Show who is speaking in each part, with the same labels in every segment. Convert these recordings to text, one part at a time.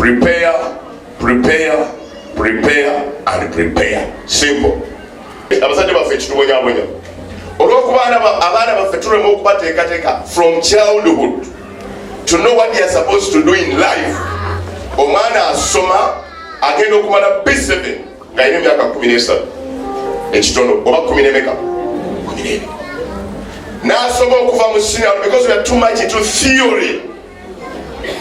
Speaker 1: Prepare, prepare, prepare and prepare. Simple. Abazadde baffe ekitubonya olw'okuba abaana baffe tulema okubateekateeka from childhood to know what they are supposed to do in life. Omwana asoma agenda okumala B7 ng'alina emyaka 13 ekitono oba 10 n'asoma okuva mu senior because we are too much into theory.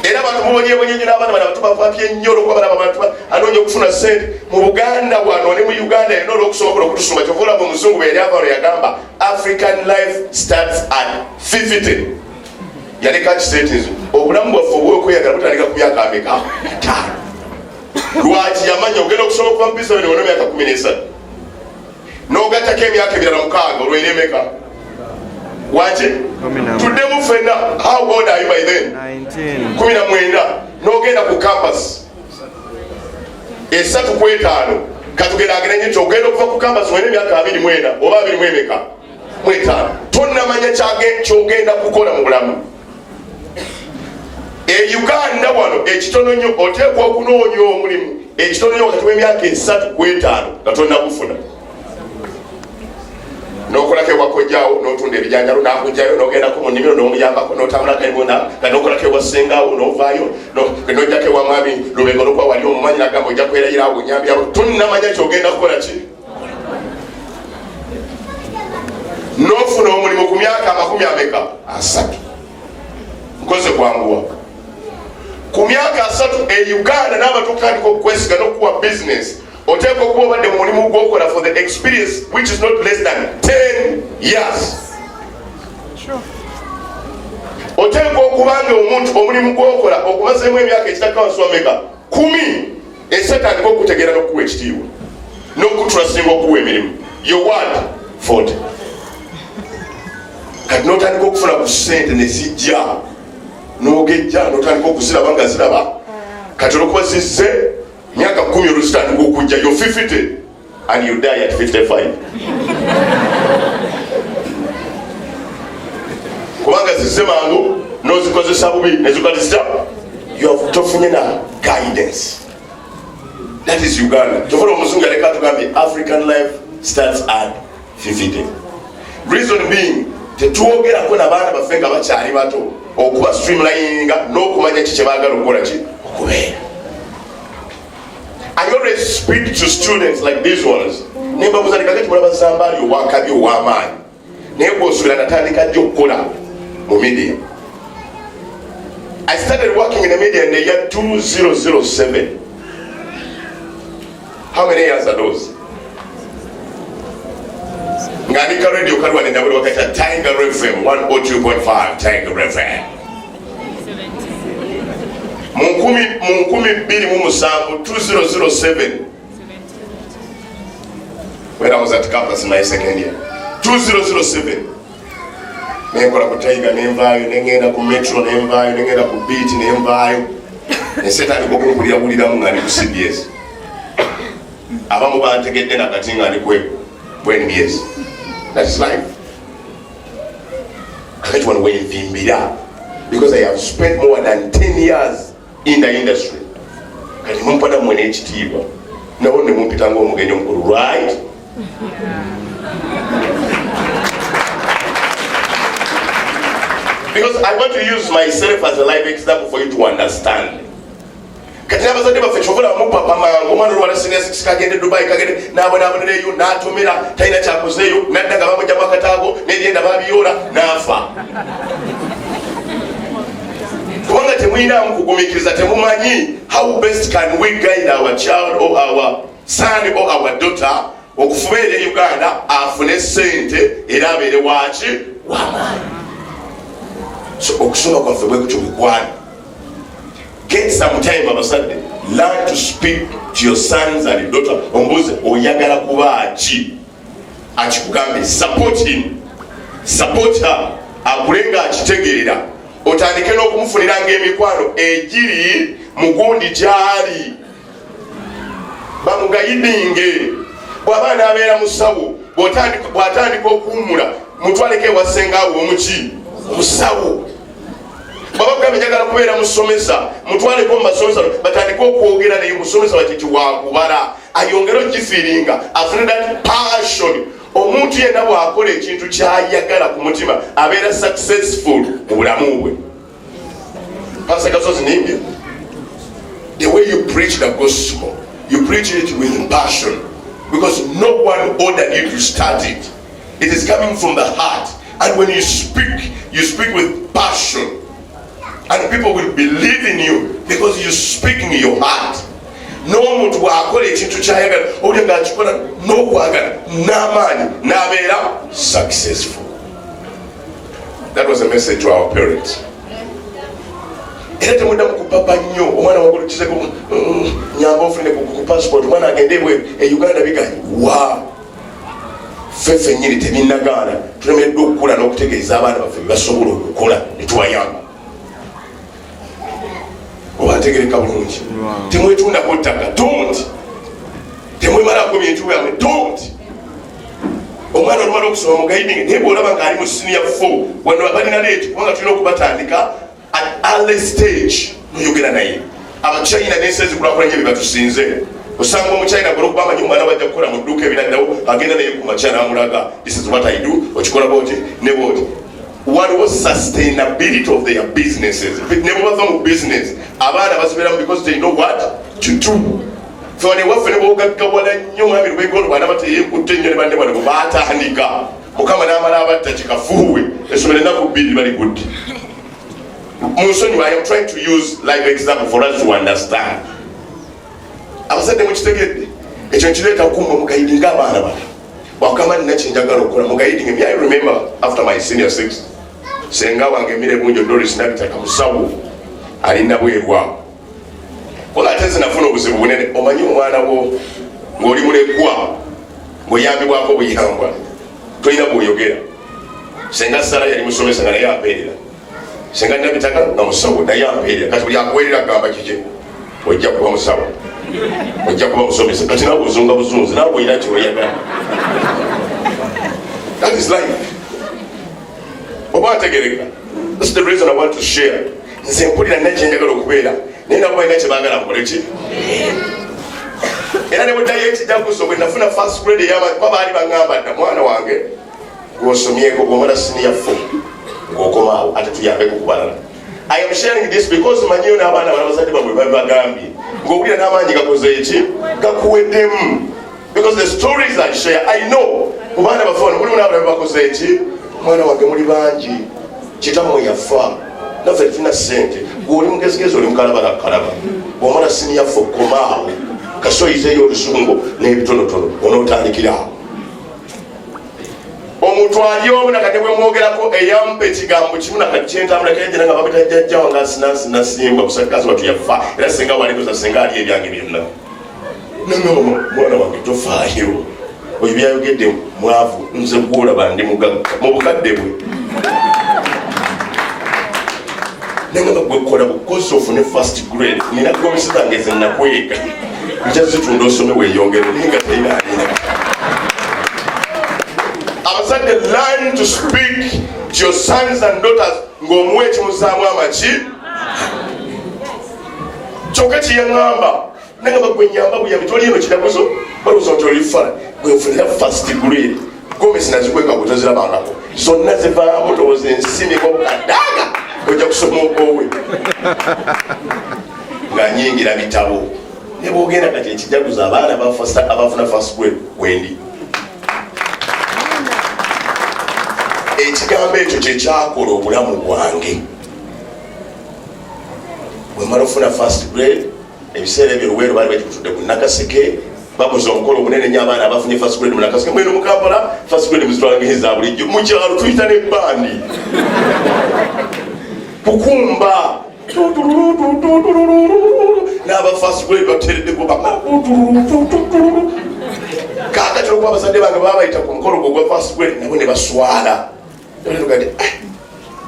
Speaker 1: Era abantu mubonyebonye n'abaana bano tubavapye nnyo olw'okuba abantu anoonya okufuna ssente mu Buganda wano ne mu Uganda erina olw'okusobola okutusoma kyovulaba omuzungu bwe yali avalo yagamba African life starts at 50. Yaleka kisetinzi obulamu bwaffe obw'okweyagala butandika ku myaka ameka 5. Lwaki yamanya ogenda okusobola okuva mu bisa bino wano emyaka 13 n'ogattako emyaka 26 olw'eri emeka wache tuddemu ffenna. How old are you by then? 19. N'ogenda ku campus esatu ku etaano katugeraageranye nti ogenda okuva ku campus wena emyaka 24 oba 25 tonnamanya kyogenda kukola mu bulamu. E Uganda wano ekitono nnyo oteekwa okunoonya omulimu ekitono nnyo wakati w'emyaka 3 ku 5 nga tonnakufuna. N'okolako ewakojjaawo n'otunda ebijanjalo n'akujjayo n'ogendako mu nnimiro n'omuyambako n'otambulako ebona nga n'okolako ewasengaawo n'ovaayo n'ojjako ewa mwami lubega olwokuba wali omumanyi nagamba ojja kwerayira awo nyambi abo tonnamanya kyogenda kukola ki. N'ofuna omulimu ku myaka 30 nkoze kwanguwa ku myaka 3 e Uganda n'abatutandika okukwesiga n'okuwa business. Oteekwa okuba obadde mu mulimu gw'okola for the experience which is not less than 10 years. Oteekwa okubanga omuntu omulimu gw'okola okumazeemu emyaka ekitaka wansi wameka 10 esatandika okutegeera n'okuwa ekitiibwa n'okutulasinga okuwa emirimu. Your word 40. Kati n'otandika okufuna ku ssente ne zijja n'ogejja n'otandika okuziraba nga ziraba kati olwokuba zizze myaka 10 oluzitandika okujja yo 50 and you die at 55. Kubanga zizze mangu n'ozikozesa bubi nezikalizita tofunye na guidance. That is Uganda. Kyovula omuzungu aleka tugambye African life starts at 50. Reason being tetwogerako n'abaana baffe nga bakyali bato okuba streamlininga n'okumanya ki kye baagala okukola ki okubeera. I always speak to students like these ones. Nembabuza nikagati mulaba Zabaali owakabi ow'amaanyi naye bw'osuubira natandika ddi okukola mu media. I started working in the media in the year 2007. How many years are those? Ngandika radio kalwa nenda buli wakati Tiger FM 102.5 Tiger FM. Munkumi 2007 when I was at campus in my second year. 2007 nenkola ku Tiger nenvaayo nengenda ku Metro nenvaayo nengenda ku Beat nenvaayo nesetandika okumpulirabuliramu nga ndi ku CBS. Abamu bantegedde nakati nga ndi ku NBS. That is life. Kati wano wenvimbira because I have spent more than 10 years in the industry. Kati mumpada mwene ekitiibwa nabo ne mumpitanga omugenyi omukulu, right? Because I want to use myself as a live example for you to understand. Kati abazadde baffe kyovula mupapa mangu omwana olwala senior 6 kagende Dubai kagende n'abonabonerayo n'atumira talina kyakozeeyo nadda nga bamugyamu akataago n'ebyenda babiyoola n'afa. Kubanga temuyinamu kugumikiriza, temumanyi how best can we guide our child or our son or our daughter okufuba eri Uganda afune ssente era abeere waaki w'amaanyi. So okusoma kwaffe bwe kutyo bwekwana. Get some time abasajja, learn to speak to your sons and daughter. Ombuze oyagala kuba ki akikugambe, support him, support her, akulenga akitegeera. Otandike n'okumufuniranga emikwano egiri mu gundi gyali bamugayidinge. Bw'aba n'abeera musawo bw'atandika okuwummula mutwaleko ewasengaawo omuki omusawo. Baba kugambe njagala kubeera musomesa mutwaleko mu basomesa batandika okwogera naye musomesa wakiti wakubala ayongera okifiiringa afune that passion. Omuntu yenna bw'akola ekintu ky'ayagala ku mutima abeera successful mu bulamu bwe. Pastor Gasozi nimbye, the way you preach the gospel, you preach it with passion, because no one ordered you to start it. It is coming from the heart, and when you speak with passion, and people will believe in you because you're speaking in your heart. No muntu wakola ekintu kyayagala oli nga akikola n'okwagala n'amaanyi n'abeera successful. That was a message to our parents. Era temuddamu kupapa nnyo omwana wagulukizeko nyamba ofune ku passport omwana agende ebweru e Uganda biganye wa ffeffe nnyini tebinnagaana tulemeddwa okukula n'okutegeeza abaana baffe bebasobola okukola ne tubayamba. Obategereka bulungi. Temwetundako ttaka, don't. Temwemalako bintu byamwe, don't. Omwana olumala okusoma mu guiding naye bw'olaba ng'ali mu senior 4 wano balina leeti kubanga tulina okubatandika at early stage noyogera naye. Abachina n'ensi ezikulakulanye bye batusinze. Osanga omuchina gw'okuba amanyi omwana bajja kukola mu dduuka ebiraddawo agenda naye ku makya n'amulaga this is what I do okikola bwoti ne bwoti. What was sustainability of their businesses? Never from business. Abana basubiramu because they know what to do. So when they were finna walk up, wala nyuma mi go bana bateye kutenye bande bana batandika. Mukama n'amala abatachika fuwe. Esomere naku bidi very good. Musonyi, I am trying to use live example for us to understand. Abasade mu kitegedde. Ekyo nkireta okumba mu guidinga abaana bana. Wakama ninachinjagala okukola mu guiding. Me I remember after my senior 6. Senga wange mire bunjo Doris nabitaka musawo alina bwerwa kola tenze nafuna obuzibu bunene omanyi omwana wo ng'oli mulekwa ng'oyambibwako buyambwa tolina bw'oyogera. Senga Sara yali musomesa nga naye apeerera, senga nabitaka nga musawo naye apeerera. Kati buli akuweerera gamba kiki ojja kuba musawo ojja kuba musomesa. Kati nawe buzunga buzunzi nawe oyina kyoyagala. That is life. That's the reason I want to share. Nze mpulira nakyenjagala okubeera naye nabo balina kye baagala nkoleki. Era ne buddayo ekijaguzo bwe nafuna first grade ey'aba baali baŋŋamba dda mwana wange gw'osomyeko gw'omala senior 4 ng'okomaawo ate tuyambeko ku balala. I am sharing this because manyiyo n'abaana bala bazadde bamwe babagambye ng'owulira n'amaanyi gakoze eki gakuweddemu. Because the stories I share I know ku baana baffe wano mulimu n'abalala bakoze eki. Mwana wange muli bangi kitammwe yafa naffe tulina ssente gw'oli mugezigezi oli mukalabalakalaba bw'omala senior 4 komaawo kasoyizeeyo olusungo n'ebitonotono onootandikirawo. Omuntu ali omu nakati bwe mwogerako eyampa ekigambo kimu nakati kyentambula kenjera nga babita jjajja wange asinasimba busakazi watu yafa era senga walikoza senga ali ebyange byonna. Nangamba mwana wange tofaayo oyo byayogedde mwavu nze gwolaba ndi mugagga mu bukadde bwe. Nangamba gwekola bukozi ofune first grade nina gomesi zange ze nakwega nja zitunda osome weeyongere naye nga terina alina. Abazadde learn to speak to your sons and daughters ng'omuwa ekimuzaamu amaki. Kyokka kiyaŋŋamba nangamba gwe nyamba buyambi toli eno kiraguzo balowooza nti olifala gwe nfunira first grade gomesi nazikweka gwe tozirabangako zonna zivaamu ndowooza ensimiko bukadaaga ojja kusoma okoowe nga nyingira bitabo ne bwogenda kati ekijaguzo abaana abafuna first grade wendi. Ekigambo ekyo kyekyakola obulamu bwange. Bwe mala ofuna first grade ebiseera ebyo Luweero baali bakitutudde ku Nakaseke bakoze omukolo omunene nnyo abaana abafunye first grade mu Nakaseke. Mweno mu Kampala first grade muzitwalangiriza bulijjo mu kyalo tuyita n'ebbandi kukumba n'aba first grade bateereddeko kaakati olwokuba abazadde bange baba bayita ku mukolo gwo gwa first grade nabo ne baswala.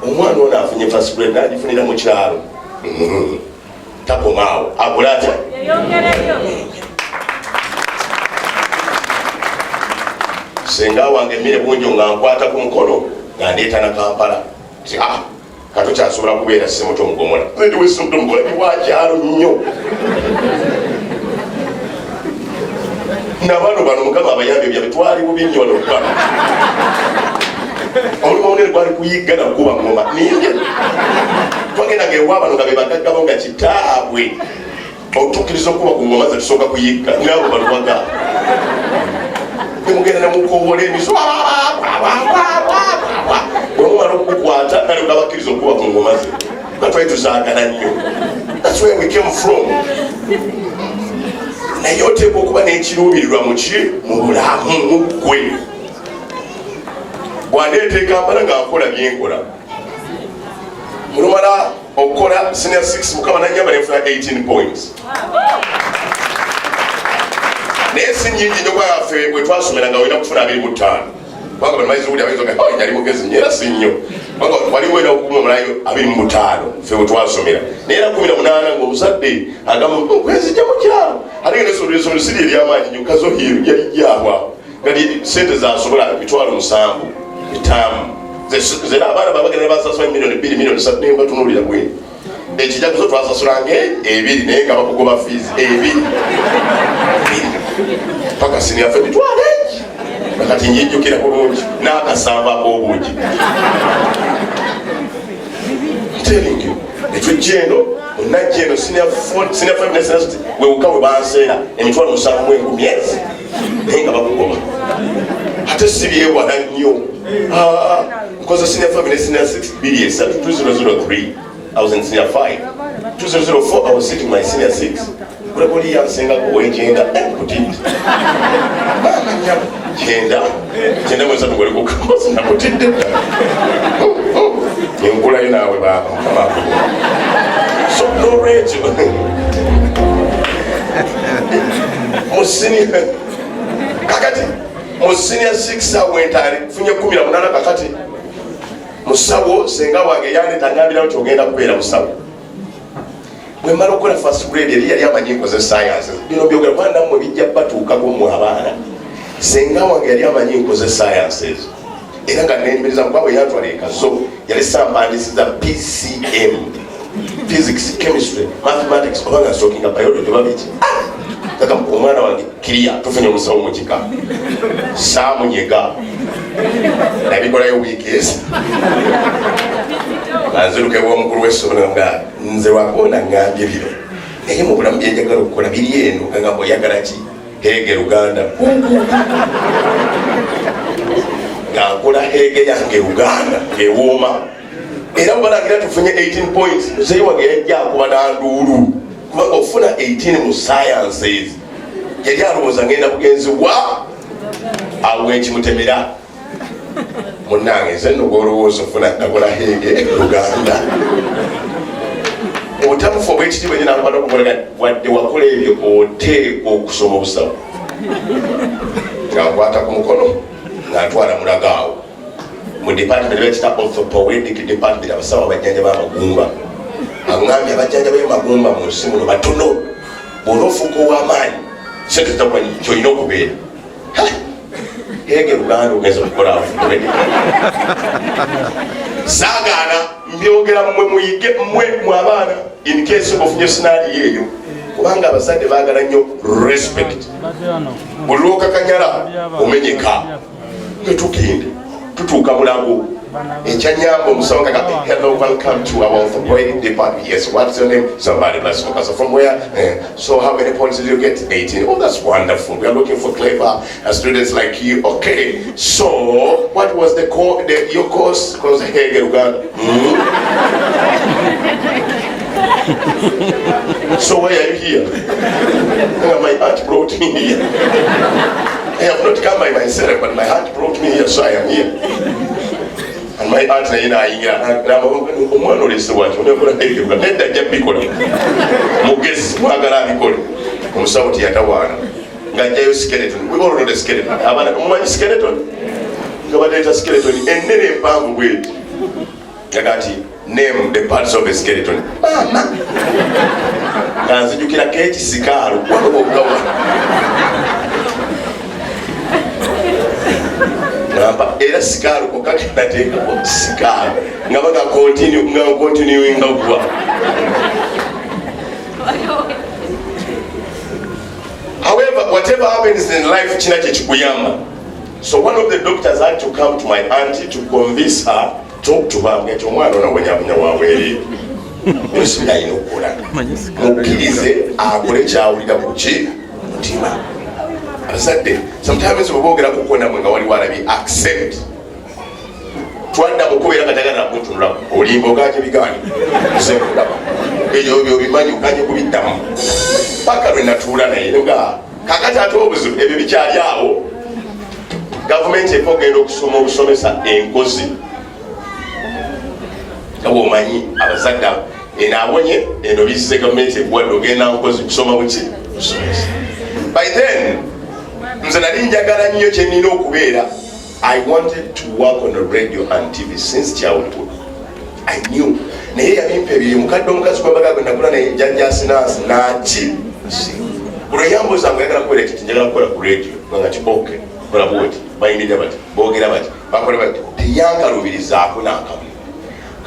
Speaker 1: Omwana ono afunye first grade n'agifunira mu kyalo takomaawo akola atya. Senga wange mmere bunjo nga nkwata ku mukono nga ndeeta na Kampala kato kyasobola kubeera ssemuto mugomola ndi wesumuto mugola ni wakyalo nnyo n'abantu bano mukama abayambi byabe twali bubi nnyo wano okuba omulimu omunene gwali kuyigga nakuba ngoma ninge twagendanga ewa bano nga be bagaggabo nga kitaabwe otukkiriza okuba ku ngoma zetusooka kuyigga ngaabo balwaga emugenda nemukowola emiso bwemumala okukukwata nale gabakkiriza okuba ku ngoma ze nga twali tuzaagala nnyo. That's where we came from. Naye oteeka okuba n'ekiruubirirwa mu bulamu gwe. Bwandeeta Kampala ng'akola byenkola. Mulumala okukola senior 6 mukama nannyamba nenfuna 18 points. Naye si nnyingi nnyo kwaffe bwe twasomera nga olina kufuna 25. Kubanga bano bayizi owulira bayinza nga yali mugezi nnyo era si nnyo. Kubanga waliwo olina okukuma omulayo 25 ffe bwe twasomera. Naye era 18 ng'omuzadde agamba kwezijja mu kyalo. Ate ng'esomero siri ery'amaanyi nnyo kazo yali gyabwa. Kati sente zasobola 7,000 bitamu. Zera abaana babagenda basasula milioni 2 milioni 3 nemba tunuulira gwe. Ekijaguzo twasasulanga 2 naye nga bakugoba fees 2. Paka senior ffe bitwale. Kati njijjukira bulungi n'akasamba ak'obuugi. Telling you, etujjeno onajjeno senior 5 ne senior 6 wewuka we banseera emitwalo 7,000 naye nga bakugoba. Ate si byewala nnyo. Nkoze senior 5 ne senior 6 2003 I was in senior 5. 2004 I was sitting my senior 6. Kulabuli yansengako wegenda kutidde. Genda mweza tugole kukambazi nakutidde. Enkulayo naawe baba mukama akubo. So no rage. Kakati mu senior 6 awentali funye 18 kakati musawo senga wange yanetangambira nti ogenda kubeera musawo. Bwe mmala okukola first grade yali amanyi nkoze sciences. Bino byogera kwanda mmwe bijja batuukako mmwe abaana. Senga wange yali amanyi nkoze sciences. Era nga nenyumiriza mukwawe yantwala ekazo yali sampandisiza PCM. Physics, chemistry, mathematics, obanga nsookinga biology babiki. Kaka omwana wange kiriya tufunye omusawo mu kika. Saamunyega. Nabikolayo wiiki nzirukewo omukulu w'essomero nga nze wakoona ngambye bino naye mu bulamu byenjagala okukola biri eno kangamba oyagala ki heege Luganda nga nkola heege yange Luganda ng'ewooma era mubalangira tufunye 18 points muzeyi wange yajja akuba nanduulu kubanga ofuna 18 mu sciences yali alowooza ngenda bugenzi wa awo ekimutemera munange nze nno gwolowooza ofuna nakola heege Luganda obutamufu obwekitiibwa nyina nkwata okukolega wadde wakola ebyo oteekwa okusoma obusawo nga nkwata ku mukono nga ntwala mulagaawo mu department bekita orthopedic department abasawo abajjanja b'amagumba aŋŋambye abajjanja b'amagumba mu nsi muno batono bw'ona ofuuka ow'amaanyi sente zitakumanyi kyolina okubeera heege Luganda ogenza okukola saagaana mbyogera mmwe muyige mmwe mu abaana in case ofunye sinaali eyo kubanga abazadde baagala nnyo respect buli lwokakanyala omenyeka nga tugende tutuuka mulago ekyanyamba omusawo nga hello welcome to our orthopedic department. Yes, what's your name? Zabaali Bulasio Mukasa. From where? So how many points did you get? 18. Oh, that's wonderful. We are looking for clever students like you. Okay, so what was your course? Because Hege Uganda. So why are you here? My aunt brought me here. I have not come by myself, but my aunt brought me here, so I am here. And my aunt omwana olese waki onekola hegeruga nedda ajja bikola mugezi mwagala abikole omusawo tiyatawaana ng'ajjayo skeleton. We all know the skeleton. Abaana omumanyi skeleton nga baleeta skeleton ennene empanvu bweti kakati name the parts of a skeleton mama nga nzijukirako ekisikaalu wanobogawa era sikaalu kokati nateekako sikaalu nga baga continuing nga gwa. However, whatever happens in life chinache chikuyamba. So one of the doctors had to come to my auntie to convince her, talk to her, get your one on a way. Musina inokola. Mukirize akole kyawulira kuki mutima. Abazadde sometimes obogera kukona mwenga wali walabi accept. Twanda mukubera katagana kutunula olimbo gaje bigani. Sekula. Ebyo bimanyi ukanye kubitamu. Paka lwe natula naye nga kakata atobuzu ebyo bikyali awo. Government ekogenda okusoma obusomesa enkozi. Kabo manyi abazadde enabonye eno bise government egwadde ogenda nkozi kusoma buki busomesa. By then nze nali njagala nnyo kye nnina okubeera. I wanted to work on the radio and TV since childhood. I knew. Naye yabimpa ebyo mukadde omukazi kwembaga gwe nakula naye jjajja asinansi naki olweyambo zange yagala kubeera kiti njagala kukola ku radio nga ki okay kola bwoti bayindirira bati boogera bati bakola bati teyankalubirizaako n'akamu.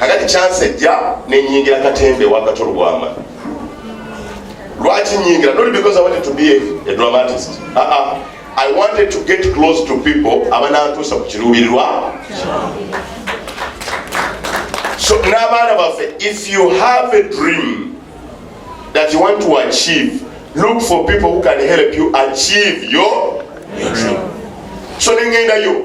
Speaker 1: Kakati chance ejja nenyingira katembe wakatolo bwama. Lwaki nyingira? Not because I wanted to be a dramatist. I wanted to get close to people abanantuusa ku kiruubirirwa. So n'abaana baffe, if you have a dream that you want to achieve, look for people who can help you achieve your dream. So nengendayo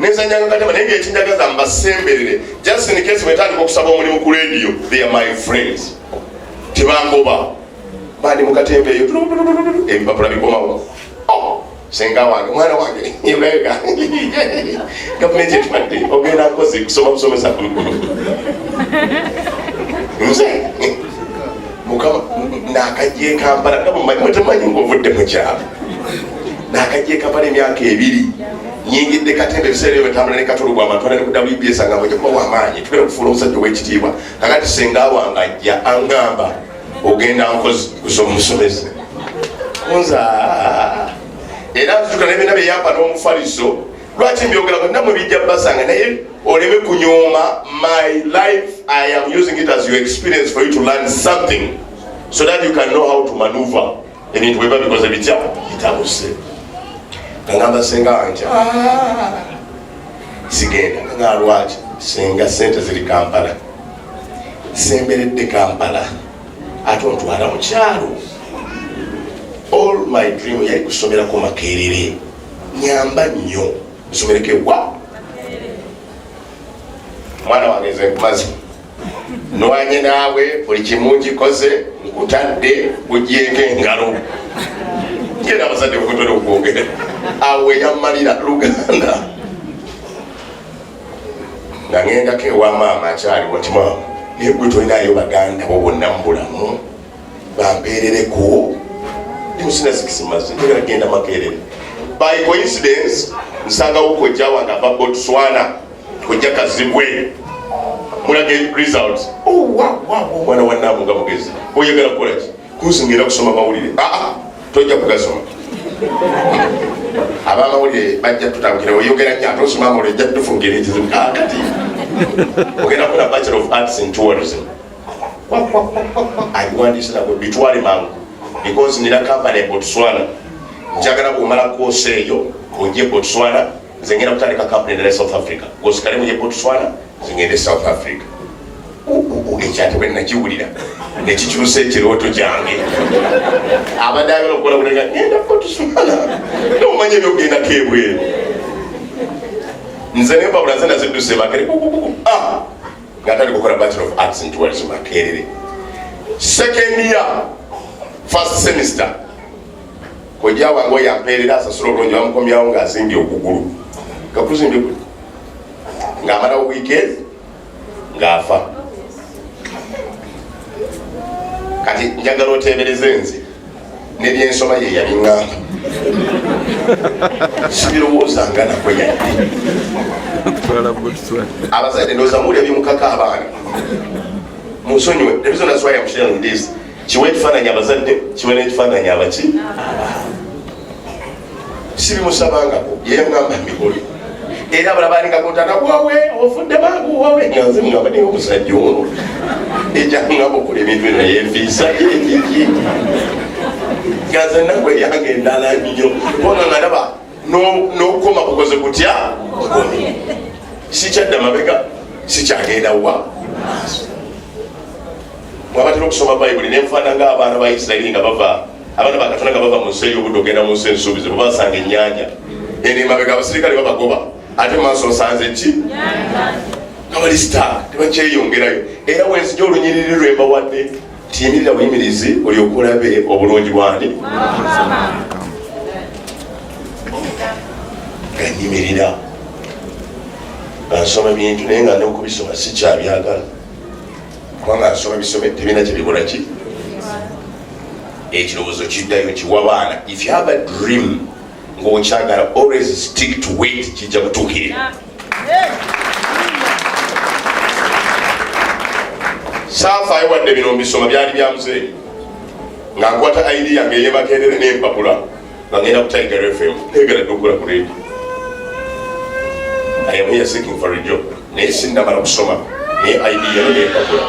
Speaker 1: nezanyanga kataba nenge ekinjagaza mbasemberere just in case wetandika okusaba omulimu ku radio, they are my friends. Tebangoba bandi mukatembe eyo ebipapula bikomawo. Senga wange mwana wange yebega gavumenti etwadde ogenda nkozi kusoma busomesa kulukulu nze mukama nakajje Kampala mutemanyi ng'ovudde mu kyalo nakajje Kampala emyaka 2 nyingidde katembe ebiseera ebyo betambula ne katolo bw'amatwala ne ku WBS nga bwe kuba w'amaanyi tugenda kufuula omusajja ow'ekitiibwa kakati senga wange ajja angamba ogenda nkozi kusoma busomesa nza era nzuka nebina beyampa n'omufaliso lwaki mbyogera nga namwe bijja basanga naye oleme kunyooma. My life I am using it as your experience for you to learn something so that you can know how to maneuver ebintu bweba bikoze bitya bitabuse. Ngamba senga wange sigenda nga lwaki senga sente ziri Kampala semberedde Kampala ate ontwala mu kyalo. All my dream yali kusomera ku Makerere nyamba nnyo nsomereke wa mwana wange nze nkumaze nwanye naawe buli kimu nkikoze nkutadde kugyeko engalo ngenda abazadde bukutole okwogera awe yammalira Luganda nga ngendako ewa maama akyaliwo nti maama naye gwe tolinayo baganda bo bonna mu bulamu bampeerereko musina sikisimaze njagala genda Makerere. By coincidence nsangawo kojja wange ava Botswana kojja Kazibwe mulage results. Mwana wannamu nga mugezi oyagala kukola ki kunsingira kusoma mawulire tojja kugasoma. Abamawulire bajja tutambukira oyogera nnyo ate osoma amawulire ejja tufungira ekizibu kati ogenda kukola Bachelor of Arts in Tourism. Ayiwandisira gwe bitwale mangu because nina company Botswana njagala bwomala koose eyo ojje Botswana nze ngenda kutandika company ne South Africa gosikale muje Botswana zingende South Africa. Ekyate bwe nakiwulira nekikyusa ekirooto kyange abadde agala okukola bulenga ngenda Botswana nomanya ebyokugendako ebweru nze nempapula nze nazidduse Makerere nga tandika okukola Bachelor of Arts in Tourism Makerere. Second year first semester kojja wange oyo yampeerera asasula obulungi bamukomyawo ng'azimbye okugulu gakuzimbye kuli ng'amalawo weekend ng'afa. Kati njagala oteebereze nze nebyensoma ye yabiŋŋamba sibirowoozanga nako yadde abazadde ndowooza muwulira bimukaka abaana munsonyiwe. The reason that's why I'm sharing this kiwe ekifaananyi abazadde kiwe n'ekifaananyi abaki sibimusabangako yeyaŋŋamba mikolo era abala baalingakotana wawe ofudde bangu wawe nga nze mugamba naye omusajja ono ejaŋŋamba okola ebintu bino yeefiisa nganze nangwe yange endala nnyo kubanga nga ndaba n'okukoma kukoze kutya sikyadda mabega sikyagenda wa mwabatera okusoma bayibuli nenfaana ng'abaana ba isirayiri nga bava abaana bakatonda nga bava mu nsi ey'obudde ogenda mu nsi ensuubize bwebasanga ennyanja eno emabega abasirikale babagoba ate maaso osanze ki nga bali star tebakyeyongerayo era wenzija olunyiriri lwembawadde tiyimirira buyimirizi olyoka olabe obulungi bwani ganyimirira nga nsoma bintu naye nga nokubisoma sikyabyagala kubanga nsoma bisome tebina kyebikola ki ekirowoozo kiddayo kiwa baana if you have a dream ng'okyagala always stick to it kijja kutuukirira saafaayo wadde bino mbisoma byali bya muzeeyi nga nkwata ID yange eyemakerere n'empapula nga ngenda ku Tiger FM negala ddukkula ku radio I am here seeking for a job naye sinnamala kusoma naye ID yano n'empapula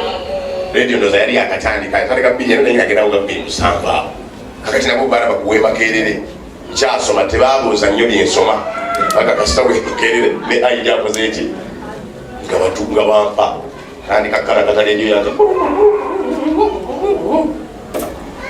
Speaker 1: radio ndoza yali yakatandika yatandika bbiri yano naye ngagerawo nga bbiri musanva kakati nabo baana bakuwa makerere nkyasoma tebabuuza nnyo byensoma bakakasita wemakerere ne ID akoze eki nga bampa andika kalakata radio yange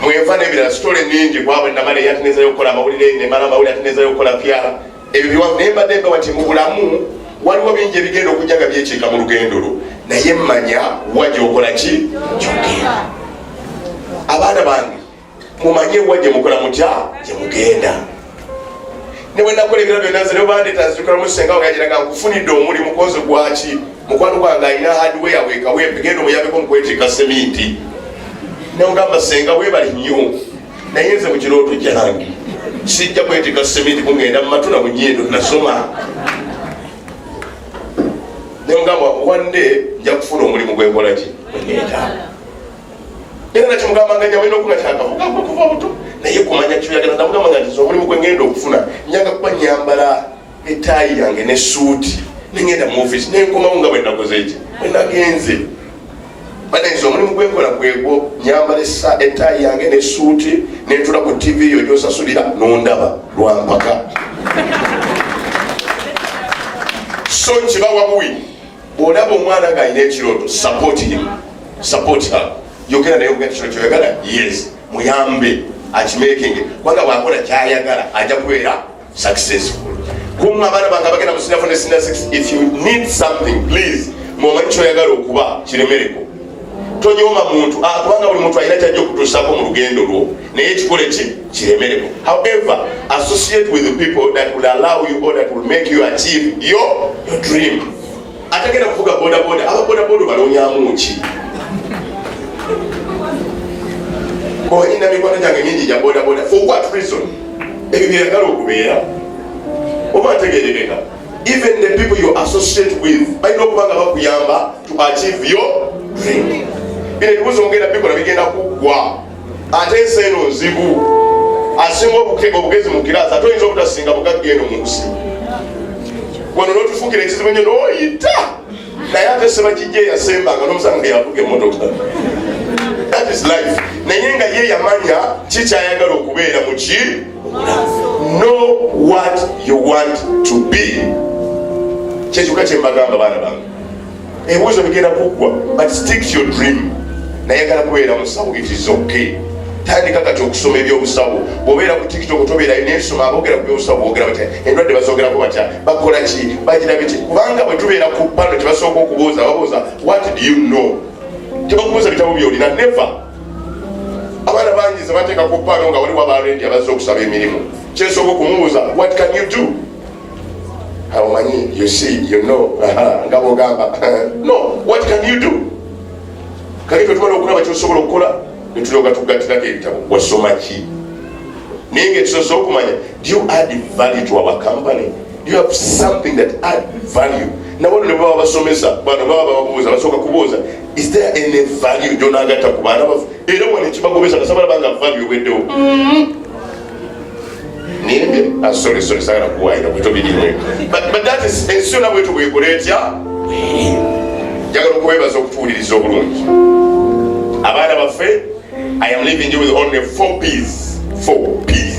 Speaker 1: mwenfa n'ebirala sitole nnyingi kwabwe namala eyatenezayo okukola amawulire nemala amawulire atenezayo okukola pyala ebyo biwamu naye mbadde mba wati mu bulamu waliwo bingi ebigenda okujja nga byekiika mu lugendo lwo naye mmanya wajja okola ki kyogenda abaana bange mumanye wajja mukola mutya gye mugenda ne bwe nakola ebira byonna nze ne bandeetazikolamu sengawo gagiraga nkufunidde omulimu koze gwaki mukwano gwange alina hardware weekaweepe genda omuyambeko mukweteeka seminti neogamba senga weebali nnyo naye nze mu kirooto kyange sijja kweteeka seminti kungenda mu matuna bunyindo nasoma neogamba one day nja kufuna omulimu gwenkola ki gweneeta era nakimugambanganya walina okuga kyakavugaku kuva buto naye kumanya kyoyagala namugamba nga nti omulimu gwengenda okufuna njaga kuba nyambala etaayi yange ne suuti nengenda mu office nenkomawo nga bwe nakoze eki bwe nagenze badayinza omulimu gwenkola gwegwo nyambala etaayi yange ne suuti nentula ku TV yo gyosasulira nondaba lwampaka so nkibawa buwi bw'olaba omwana ng'alina ekirooto support her yogera naye ogenda kino kyoyagala yes muyambe akimaking kubanga bwakola kyayagala ajja kubeera successful kumwe abaana bange bagenda mu sinafu ne sina 6 if you need something please mumanyi kyoyagala okuba kiremereko tonyooma muntu kubanga buli muntu alina kyajja okutuusako mu lugendo lwo naye ekikole ki kiremereko however associate with the people that will allow you or that will make you achieve your dream ategenda kuvuga bodaboda ababodaboda baloonyaamu ki bonyina mikwano gyange mingi gya bodaboda for what reason ebyo byeyagala okubeera oba ategerekeka even the people you associate with balina okuba nga bakuyamba to achieve your dream bino ebibuzo mugenda bikola bigenda kuggwa ate ensi eno nzibu asinga obugezi mu kirasi ate oyinza obutasinga bugagga eno mu nsi wano n'otufuukira ekizibu nnyo n'oyita naye ate sebakijja eyasembanga n'omusanga yavuga emmotoka that is life naye nga ye yamanya kikyayagala okubeera mu ki know what you want to be kyekyuka kyembagamba baana bange ebibuuzo bigenda kuggwa but stick to your dream nayagala kubeera musawo it is okay tandika kati okusoma ebyobusawo bwobeera ku tiktok tobeerayo nensoma aboogera ku byobusawo boogera batya endwadde bazoogerako batya bakola ki bagira biti kubanga bwe tubeera ku pano tebasooka okubuuza babuuza what do you know tebakubuuza bitabo byolina never abaana bangi ze bateeka ku pano nga waliwo abarendi abazze okusaba emirimu kyesooka okumubuuza what can you do awomanyi you see you know nga bogamba no what can you do kale twetumala okulaba kyosobola okukola netulyoka tugatirako ebitabo wasoma ki naye ngetusobola okumanya do you add value to our company do you have something that add value nabo ne baba basomesa bano baba babuuza basooka kubuuza is there any value gyonagatta ku baana bafu era wano kibagobesa kasabala banga value weddewo nimbe sorry sagala kuwaira bweto birimu but that is ensiona bwetu bwekola etya njagala okuwebaza okutuwuliriza obulungi abaana baffe I am leaving you with only 4 P's for peace.